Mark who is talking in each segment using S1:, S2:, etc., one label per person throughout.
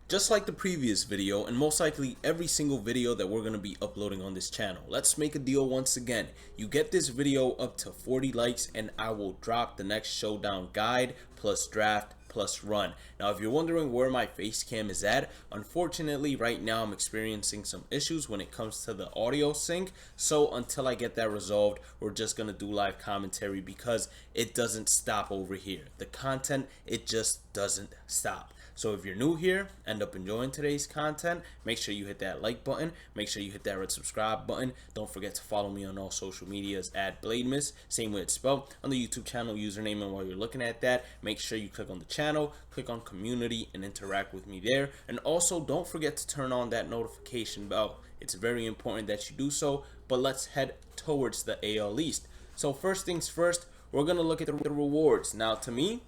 S1: Just like the previous video, and most likely every single video that we're going to be uploading on this channel, let's make a deal once again. You get this video up to 40 likes and I will drop the next Showdown guide plus draft plus run. Now if you're wondering where my face cam is at, unfortunately right now I'm experiencing some issues when it comes to the audio sync, so until I get that resolved, we're just gonna do live commentary because it doesn't stop over here. The content, it just doesn't stop. So if you're new here, end up enjoying today's content, make sure you hit that like button, make sure you hit that red subscribe button. Don't forget to follow me on all social medias at BladeMiss, same way it's spelled, on the YouTube channel username. And while you're looking at that, make sure you click on the channel, click on community, and interact with me there. And also don't forget to turn on that notification bell. It's very important that you do so. But let's head towards the AL East. So first things first, we're gonna look at the rewards. Now to me,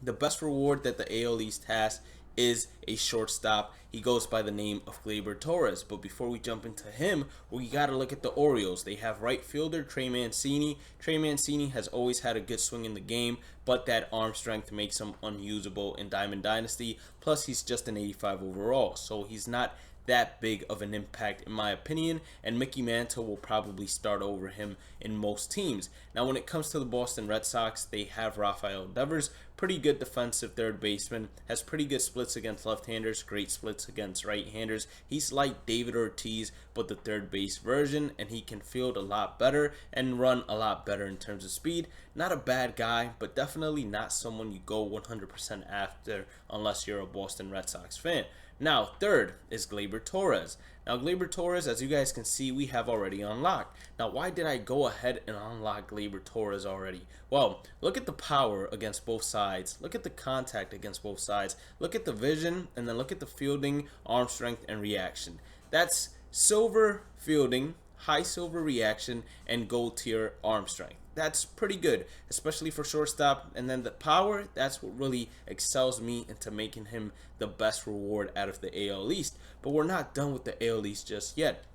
S1: the best reward that the AL East has is a shortstop. He goes by the name of Gleyber Torres. But before we jump into him, we got to look at the Orioles. They have right fielder Trey Mancini. Trey Mancini has always had a good swing in the game, but that arm strength makes him unusable in Diamond Dynasty. Plus, he's just an 85 overall, so he's not that big of an impact in my opinion, and Mickey Mantle will probably start over him in most teams. Now when it comes to the Boston Red Sox, they have Rafael Devers, pretty good defensive third baseman, has pretty good splits against left-handers, great splits against right-handers. He's like David Ortiz but the third base version, and he can field a lot better and run a lot better in terms of speed. Not a bad guy, but definitely not someone you go 100% after unless you're a Boston Red Sox fan. Now, third is Gleyber Torres. Now, Gleyber Torres, as you guys can see, we have already unlocked. Now, why did I go ahead and unlock Gleyber Torres already? Well, look at the power against both sides. Look at the contact against both sides. Look at the vision, and then look at the fielding, arm strength, and reaction. That's silver fielding, high silver reaction, and gold tier arm strength. That's pretty good, especially for shortstop. And then the power, that's what really excels me into making him the best reward out of the AL East. But we're not done with the AL East just yet.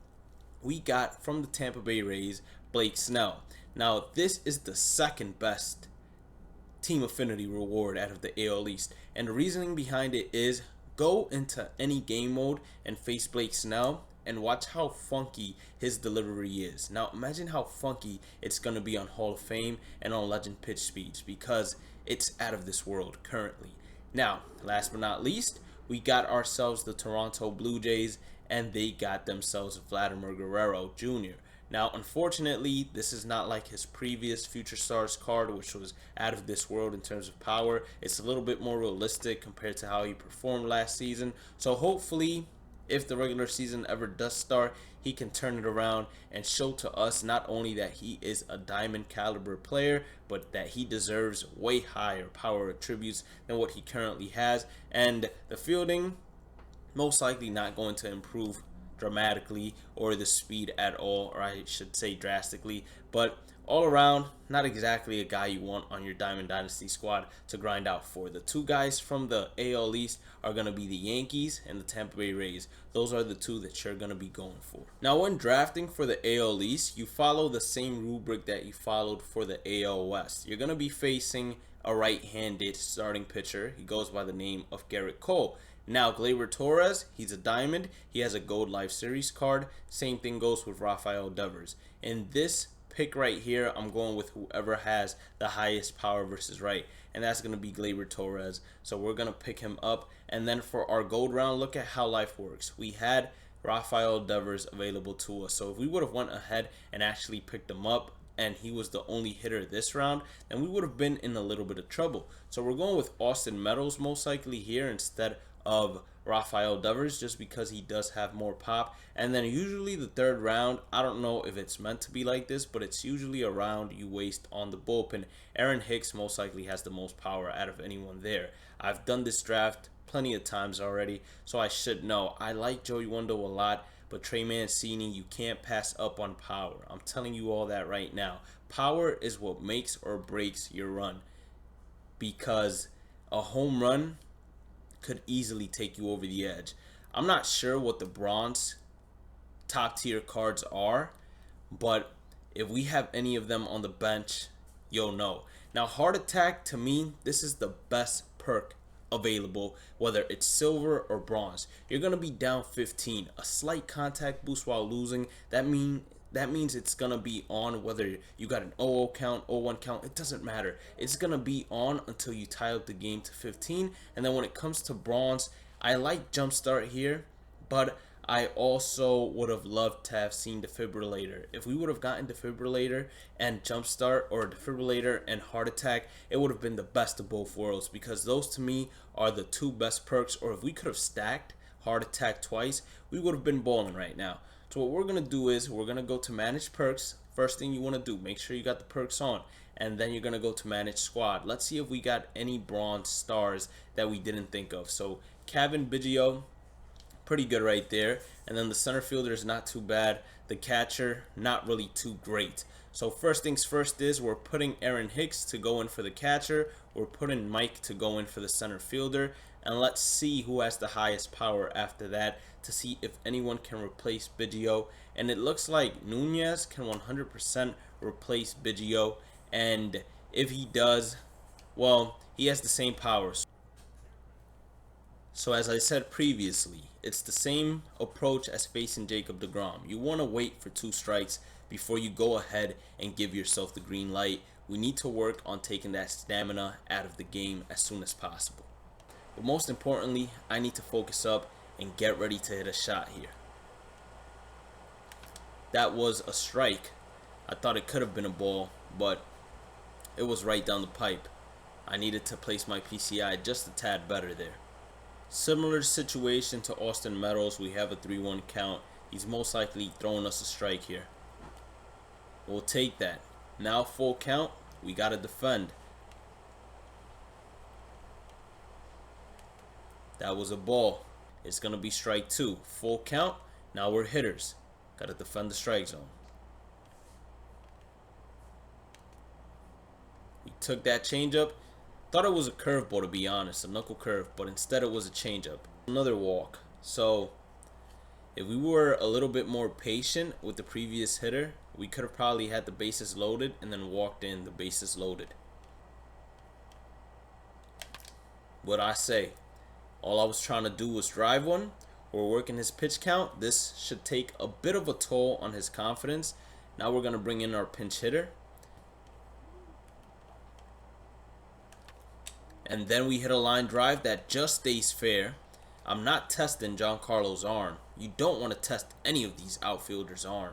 S1: We got from the Tampa Bay Rays, Blake Snell. Now, this is the second best team affinity reward out of the AL East. And the reasoning behind it is go into any game mode and face Blake Snell and watch how funky his delivery is. Now imagine how funky it's going to be on Hall of Fame and on Legend pitch speeds, because it's out of this world currently. Now, last but not least, we got ourselves the Toronto Blue Jays, and they got themselves Vladimir Guerrero Jr. Now, unfortunately, this is not like his previous Future Stars card, which was out of this world in terms of power. It's a little bit more realistic compared to how he performed last season. So hopefully, if the regular season ever does start, he can turn it around and show to us not only that he is a diamond caliber player, but that he deserves way higher power attributes than what he currently has. And the fielding, most likely not going to improve dramatically, or the speed at all, or I should say drastically, but all around, not exactly a guy you want on your Diamond Dynasty squad to grind out for. The two guys from the AL East are going to be the Yankees and the Tampa Bay Rays. Those are the two that you're going to be going for. Now, when drafting for the AL East, you follow the same rubric that you followed for the AL West. You're going to be facing a right-handed starting pitcher. He goes by the name of Garrett Cole. Now, Gleyber Torres, he's a diamond. He has a Gold Life Series card. Same thing goes with Rafael Devers. In this pick right here, I'm going with whoever has the highest power versus right, and that's going to be Gleyber Torres. So we're going to pick him up. And then for our gold round, look at how life works. We had Rafael Devers available to us, so if we would have went ahead and actually picked him up and he was the only hitter this round, then we would have been in a little bit of trouble. So we're going with Austin Meadows most likely here instead of Rafael Devers, just because he does have more pop. And then usually the third round, I don't know if it's meant to be like this, but it's usually a round you waste on the bullpen. Aaron Hicks most likely has the most power out of anyone there. I've done this draft plenty of times already, so I should know. I like Joey Wendell a lot, but Trey Mancini, you can't pass up on power. I'm telling you all that right now. Power is what makes or breaks your run, because a home run could easily take you over the edge. I'm not sure what the bronze top tier cards are, but if we have any of them on the bench, you'll know. Now, Heart Attack, to me, this is the best perk available, whether it's silver or bronze. You're gonna be down 15. A slight contact boost while losing, that means it's gonna be on whether you got an 0-0 count, 0-1 count. It doesn't matter. It's gonna be on until you tie up the game to 15. And then when it comes to bronze, I like jumpstart here, but I also would have loved to have seen defibrillator. If we would have gotten defibrillator and jumpstart, or defibrillator and heart attack, it would have been the best of both worlds, because those to me are the two best perks. Or if we could have stacked heart attack twice, we would have been balling right now. So what we're gonna do is we're gonna go to manage perks. First thing you want to do, make sure you got the perks on, and then you're gonna go to manage squad. Let's see if we got any bronze stars that we didn't think of. So Kevin Biggio, pretty good right there. And then the center fielder is not too bad. The catcher, not really too great. So first things first is we're putting Aaron Hicks to go in for the catcher. We're putting Mike to go in for the center fielder. And let's see who has the highest power after that, to see if anyone can replace Biggio. And it looks like Nunez can 100% replace Biggio. And if he does, well, he has the same powers. So as I said previously, it's the same approach as facing Jacob deGrom. You want to wait for 2 strikes before you go ahead and give yourself the green light. We need to work on taking that stamina out of the game as soon as possible. But most importantly, I need to focus up and get ready to hit a shot here. That was a strike. I thought it could have been a ball, but it was right down the pipe. I needed to place my PCI just a tad better there. Similar situation to Austin Meadows, we have a 3-1 count. He's most likely throwing us a strike here. We'll take that. Now full count, we gotta defend. That was a ball. It's gonna be strike 2. Full count, now we're hitters. Gotta defend the strike zone. We took that changeup. Thought it was a curveball, to be honest, a knuckle curve, but instead it was a changeup. Another walk. So if we were a little bit more patient with the previous hitter, we could have probably had the bases loaded and then walked in the bases loaded. What I say, all I was trying to do was drive one. We're working his pitch count. This should take a bit of a toll on his confidence. Now we're gonna bring in our pinch hitter. And then we hit a line drive that just stays fair. I'm not testing Giancarlo's arm. You don't want to test any of these outfielders' arm.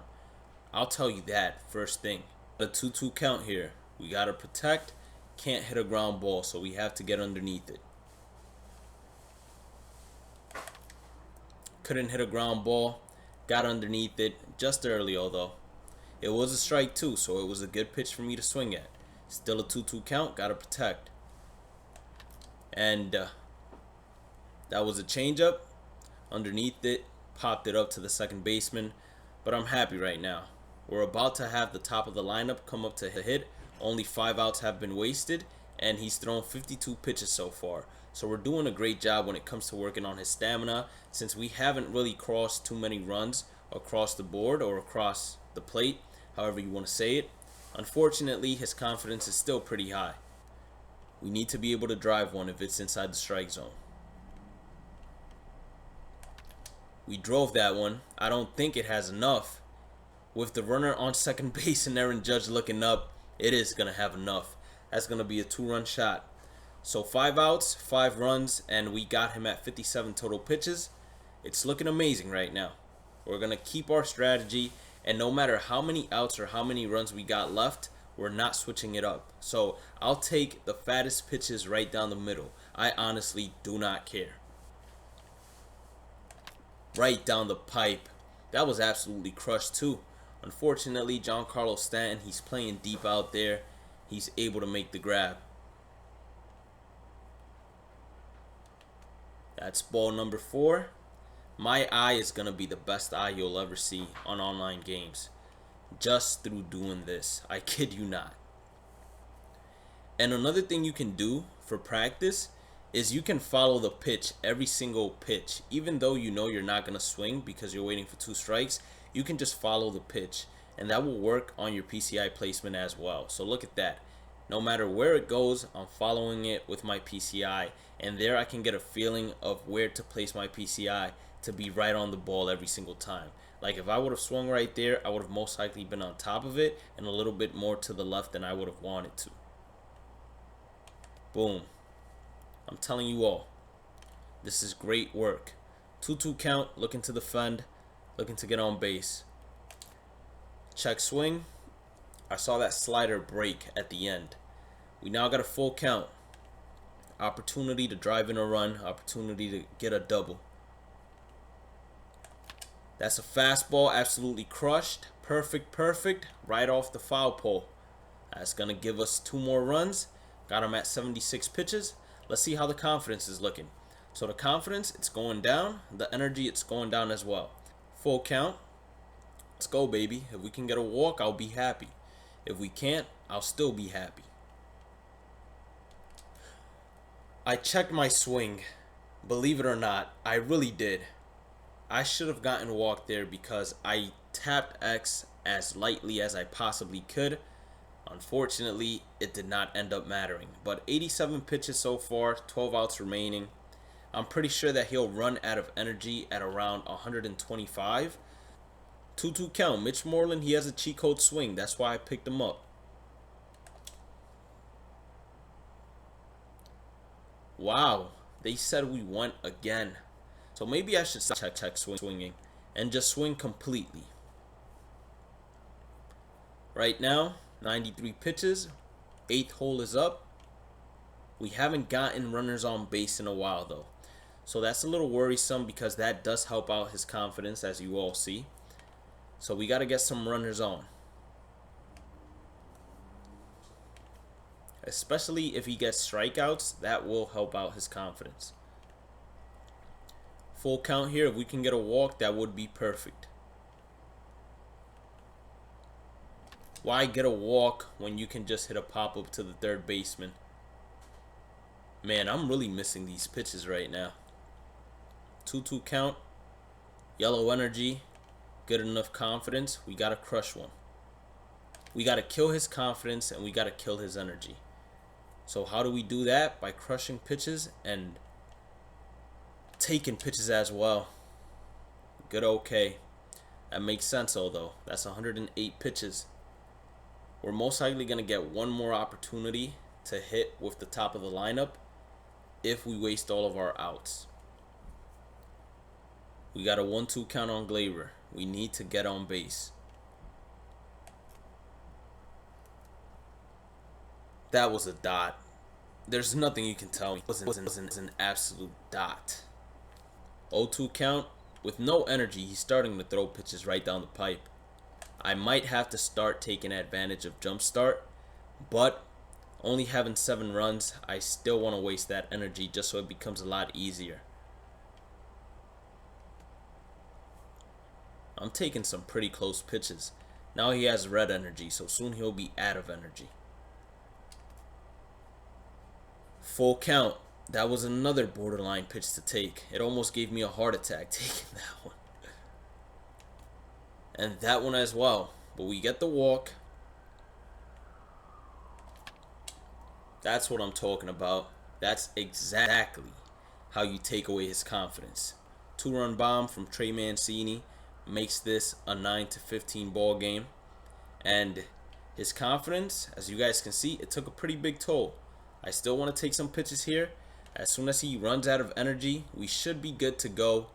S1: I'll tell you that first thing. A 2-2 count here. We got to protect. Can't hit a ground ball, so we have to get underneath it. Couldn't hit a ground ball. Got underneath it just early, although. It was a strike too, so it was a good pitch for me to swing at. Still a 2-2 count. Got to protect. And that was a changeup. Underneath it, popped it up to the second baseman. But I'm happy right now. We're about to have the top of the lineup come up to hit. Only 5 outs have been wasted, and he's thrown 52 pitches so far. So we're doing a great job when it comes to working on his stamina, since we haven't really crossed too many runs across the board or across the plate, however you want to say it. Unfortunately, his confidence is still pretty high. We need to be able to drive one if it's inside the strike zone. We drove that one. I don't think it has enough. With the runner on second base and Aaron Judge looking up, it is going to have enough. That's going to be a 2-run shot. So 5 outs, 5 runs, and we got him at 57 total pitches. It's looking amazing right now. We're going to keep our strategy, and no matter how many outs or how many runs we got left, we're not switching it up. So I'll take the fattest pitches right down the middle. I honestly do not care. Right down the pipe. That was absolutely crushed too. Unfortunately, Giancarlo Stanton, he's playing deep out there. He's able to make the grab. That's ball number 4. My eye is going to be the best eye you'll ever see on online games. Just through doing this. I kid you not. And another thing you can do for practice is you can follow the pitch, every single pitch. Even though you know you're not going to swing because you're waiting for 2 strikes, you can just follow the pitch. And that will work on your PCI placement as well. So look at that. No matter where it goes, I'm following it with my PCI. and there I can get a feeling of where to place my PCI to be right on the ball every single time. Like if I would have swung right there, I would have most likely been on top of it and a little bit more to the left than I would have wanted to. Boom. I'm telling you all, this is great work. 2-2 count, looking to defend, looking to get on base. Check swing. I saw that slider break at the end. We now got a full count. Opportunity to drive in a run, opportunity to get a double. That's a fastball, absolutely crushed. Perfect, perfect, right off the foul pole. That's going to give us 2 more runs. Got him at 76 pitches. Let's see how the confidence is looking. So the confidence, it's going down. The energy, it's going down as well. Full count. Let's go, baby. If we can get a walk, I'll be happy. If we can't, I'll still be happy. I checked my swing. Believe it or not, I really did. I should have gotten walked there because I tapped X as lightly as I possibly could. Unfortunately, it did not end up mattering. But 87 pitches so far, 12 outs remaining. I'm pretty sure that he'll run out of energy at around 125. 2-2 count. Mitch Moreland, he has a cheat code swing. That's why I picked him up. Wow, they said we went again. So maybe I should check swinging and just swing completely. Right now, 93 pitches. 8th hole is up. We haven't gotten runners on base in a while though. So that's a little worrisome because that does help out his confidence, as you all see. So we got to get some runners on. Especially if he gets strikeouts, that will help out his confidence. Full count here. If we can get a walk, that would be perfect. Why get a walk when you can just hit a pop-up to the third baseman? Man, I'm really missing these pitches right now. 2-2 count. Yellow energy. Good enough confidence. We got to crush one. We got to kill his confidence and we got to kill his energy. So how do we do that? By crushing pitches and taking pitches as well. Good, okay. That makes sense, although. That's 108 pitches. We're most likely going to get one more opportunity to hit with the top of the lineup if we waste all of our outs. We got a 1-2 count on Glaber. We need to get on base. That was a dot. There's nothing you can tell me. It wasn't an absolute dot. 0-2 count. With no energy, he's starting to throw pitches right down the pipe. I might have to start taking advantage of jump start, but only having 7 runs, I still want to waste that energy just so it becomes a lot easier. I'm taking some pretty close pitches. Now he has red energy, so soon he'll be out of energy. Full count. That was another borderline pitch to take. It almost gave me a heart attack taking that one. And that one as well. But we get the walk. That's what I'm talking about. That's exactly how you take away his confidence. 2-run bomb from Trey Mancini makes this a 9-15 ball game. And his confidence, as you guys can see, it took a pretty big toll. I still want to take some pitches here. As soon as he runs out of energy, we should be good to go.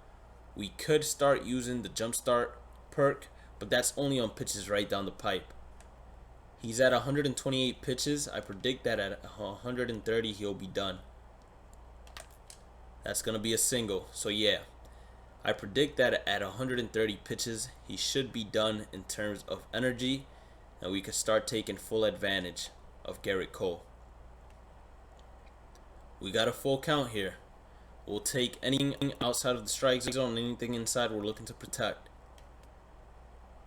S1: We could start using the jump start perk, but that's only on pitches right down the pipe. He's at 128 pitches. I predict that at 130 he'll be done. That's going to be a single. So yeah, I predict that at 130 pitches he should be done in terms of energy, and we could start taking full advantage of Garrett Cole. We got a full count here. We'll take anything outside of the strike zone, anything inside we're looking to protect.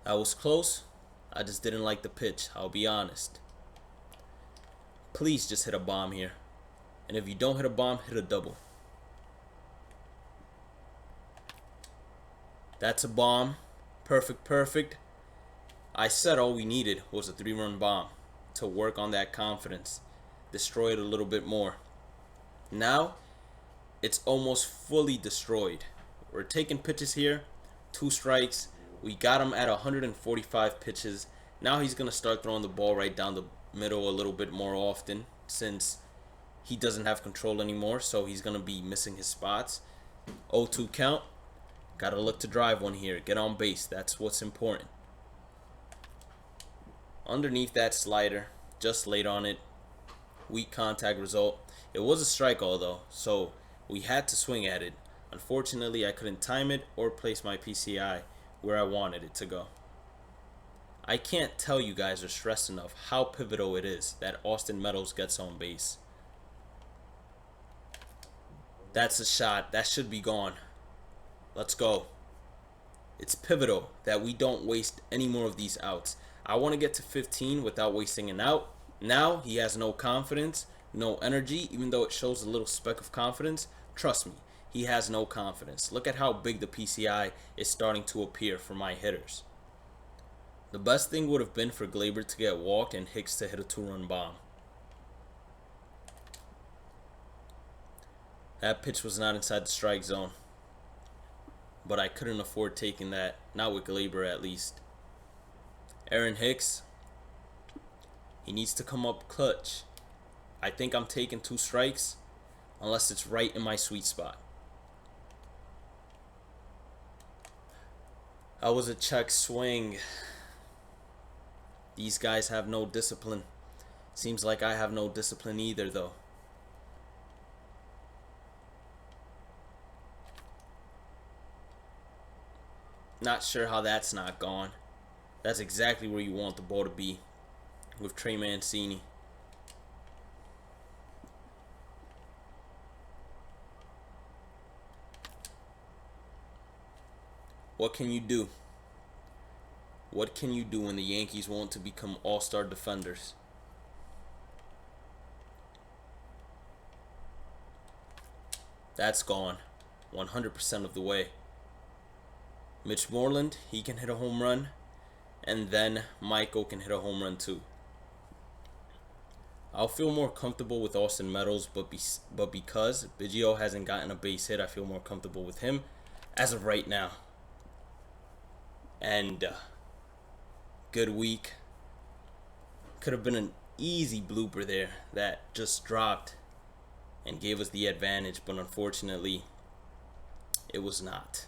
S1: That was close. I just didn't like the pitch, I'll be honest. Please just hit a bomb here. And if you don't hit a bomb, hit a double. That's a bomb. Perfect, perfect. I said all we needed was a 3-run bomb to work on that confidence. Destroy it a little bit more. Now, it's almost fully destroyed. We're taking pitches here, 2 strikes. We got him at 145 pitches. Now he's going to start throwing the ball right down the middle a little bit more often since he doesn't have control anymore, so he's going to be missing his spots. 0-2 count. Got to look to drive one here. Get on base. That's what's important. Underneath that slider, just laid on it. Weak contact result. It was a strikeout though, so we had to swing at it. Unfortunately, I couldn't time it or place my PCI where I wanted it to go. I can't tell you guys or stress enough how pivotal it is that Austin Meadows gets on base. That's a shot. That should be gone. Let's go. It's pivotal that we don't waste any more of these outs. I want to get to 15 without wasting an out. Now he has no confidence, no energy, even though it shows a little speck of confidence. Trust me, he has no confidence. Look at how big the PCI is starting to appear for my hitters. The best thing would have been for Gleyber to get walked and Hicks to hit a 2-run bomb. That pitch was not inside the strike zone. But I couldn't afford taking that. Not with Gleyber at least. Aaron Hicks. He needs to come up clutch. I think I'm taking 2 strikes. Unless it's right in my sweet spot. That was a check swing. These guys have no discipline. Seems like I have no discipline either though. Not sure how that's not gone. That's exactly where you want the ball to be with Trey Mancini. What can you do? What can you do when the Yankees want to become all-star defenders? That's gone 100% of the way. Mitch Moreland, he can hit a home run. And then Michael can hit a home run too. I'll feel more comfortable with Austin Meadows, but because Biggio hasn't gotten a base hit, I feel more comfortable with him as of right now. And good week. Could have been an easy blooper there that just dropped and gave us the advantage, but unfortunately, it was not.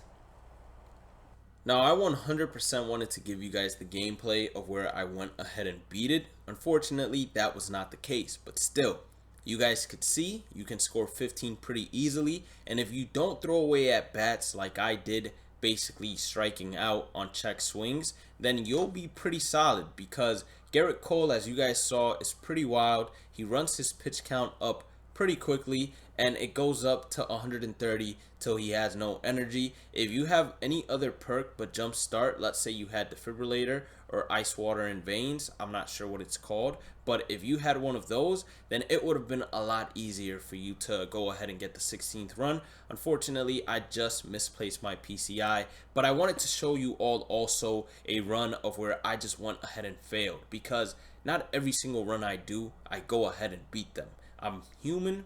S1: Now, I 100% wanted to give you guys the gameplay of where I went ahead and beat it. Unfortunately, that was not the case, but still, you guys could see you can score 15 pretty easily, and if you don't throw away at bats like I did, basically striking out on check swings, then you'll be pretty solid because Garrett Cole, as you guys saw, is pretty wild. He runs his pitch count up pretty quickly and it goes up to 130 till he has no energy. If you have any other perk but jump start, let's say you had defibrillator or ice water in veins, I'm not sure what it's called, but if you had one of those, then it would have been a lot easier for you to go ahead and get the 16th run. Unfortunately, I just misplaced my PCI, but I wanted to show you all also a run of where I just went ahead and failed, because not every single run I do, I go ahead and beat them. I'm human,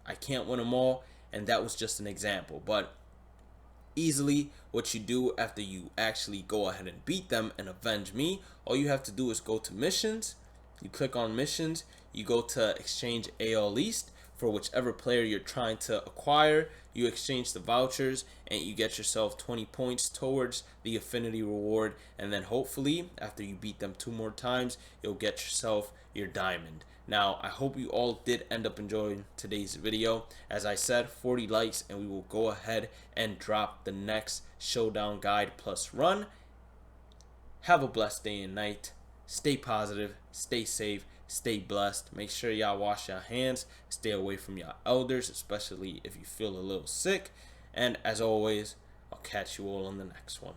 S1: I can't win them all, and that was just an example. But easily, what you do after you actually go ahead and beat them and avenge me, all you have to do is go to missions. You click on missions, you go to exchange AL East for whichever player you're trying to acquire. You exchange the vouchers and you get yourself 20 points towards the Affinity reward, and then hopefully after you beat them 2 more times, you'll get yourself your diamond. Now, I hope you all did end up enjoying today's video. As I said, 40 likes and we will go ahead and drop the next Showdown guide plus run. Have a blessed day and night. Stay positive, stay safe, stay blessed. Make sure y'all wash your hands. Stay away from your elders, especially if you feel a little sick. And as always, I'll catch you all on the next one.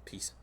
S1: Peace.